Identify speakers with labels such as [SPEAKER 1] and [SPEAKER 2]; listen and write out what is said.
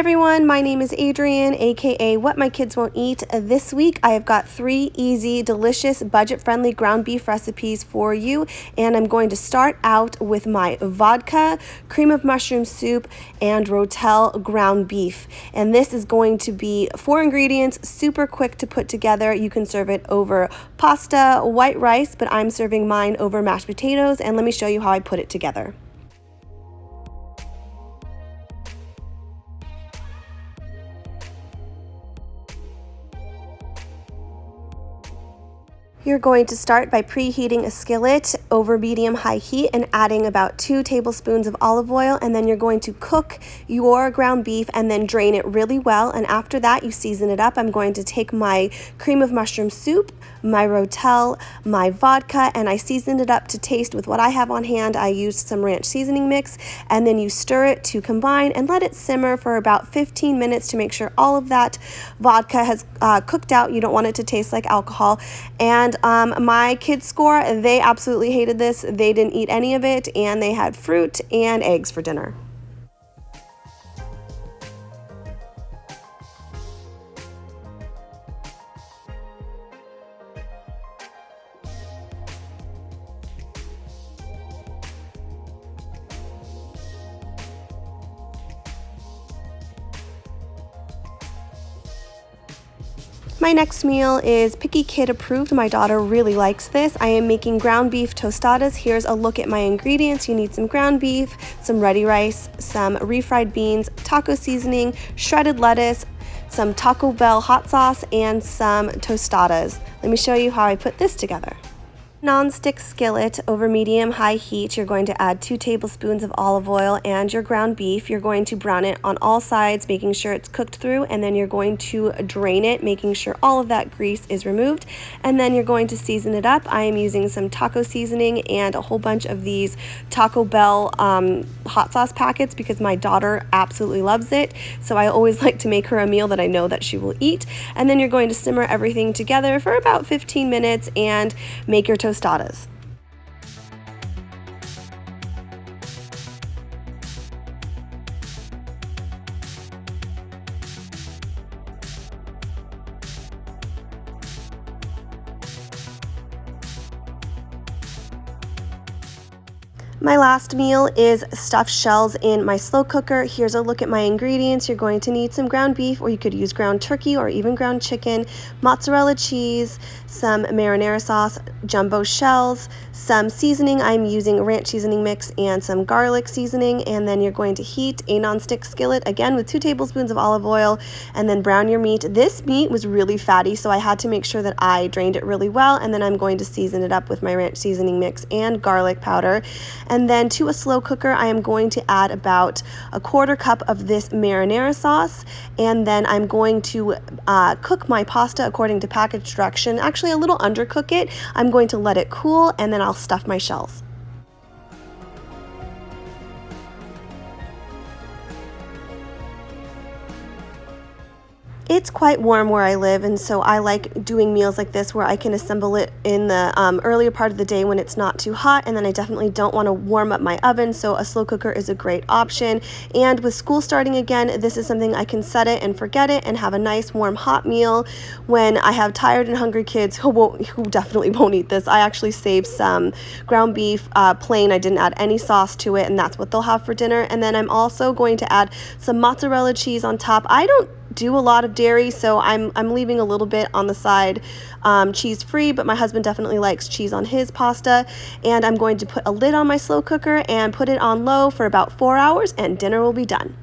[SPEAKER 1] everyone, my name is Adrienne, aka What My Kids Won't Eat. This week I have got 3 easy, delicious, budget-friendly ground beef recipes for you, and I'm going to start out with my vodka, cream of mushroom soup, and rotell ground beef. And this is going to be 4 ingredients, super quick to put together. You can serve it over pasta, white rice, but I'm serving mine over mashed potatoes, and let me show you how I put it together. You're going to start by preheating a skillet over medium-high heat and adding about 2 tablespoons of olive oil, and then you're going to cook your ground beef and then drain it really well, and after that you season it up. I'm going to take my cream of mushroom soup, my rotell, my vodka, and I seasoned it up to taste with what I have on hand. I used some ranch seasoning mix, and then you stir it to combine and let it simmer for about 15 minutes to make sure all of that vodka has cooked out. You don't want it to taste like alcohol. And my kids score, they absolutely hated this. They didn't eat any of it, and they had fruit and eggs for dinner. My next meal is Picky Kid approved. My daughter really likes this. I am making ground beef tostadas. Here's a look at my ingredients. You need some ground beef, some ready rice, some refried beans, taco seasoning, shredded lettuce, some Taco Bell hot sauce, and some tostadas. Let me show you how I put this together. Non-stick skillet over medium-high heat. You're going to add 2 tablespoons of olive oil and your ground beef. You're going to brown it on all sides, making sure it's cooked through, and then you're going to drain it, making sure all of that grease is removed, and then you're going to season it up. I am using some taco seasoning and a whole bunch of these Taco Bell hot sauce packets because my daughter absolutely loves it, so I always like to make her a meal that I know that she will eat. And then you're going to simmer everything together for about 15 minutes and make your tostadas. My last meal is stuffed shells in my slow cooker. Here's a look at my ingredients. You're going to need some ground beef, or you could use ground turkey or even ground chicken, mozzarella cheese, some marinara sauce, jumbo shells, some seasoning. I'm using ranch seasoning mix and some garlic seasoning, and then you're going to heat a non-stick skillet again with 2 tablespoons of olive oil, and then brown your meat. This meat was really fatty, so I had to make sure that I drained it really well, and then I'm going to season it up with my ranch seasoning mix and garlic powder. And then to a slow cooker, I am going to add about a 1/4 cup of this marinara sauce, and then I'm going to cook my pasta according to package direction. Actually, a little undercook it. I'm going to let it cool, and then I'll stuff my shells. It's quite warm where I live, and so I like doing meals like this where I can assemble it in the earlier part of the day when it's not too hot, and then I definitely don't want to warm up my oven, so a slow cooker is a great option. And with school starting again, this is something I can set it and forget it and have a nice warm hot meal when I have tired and hungry kids who definitely won't eat this. I actually saved some ground beef plain. I didn't add any sauce to it, and that's what they'll have for dinner. And then I'm also going to add some mozzarella cheese on top. I don't do a lot of dairy, so I'm leaving a little bit on the side cheese free, but my husband definitely likes cheese on his pasta. And I'm going to put a lid on my slow cooker and put it on low for about 4 hours, and dinner will be done.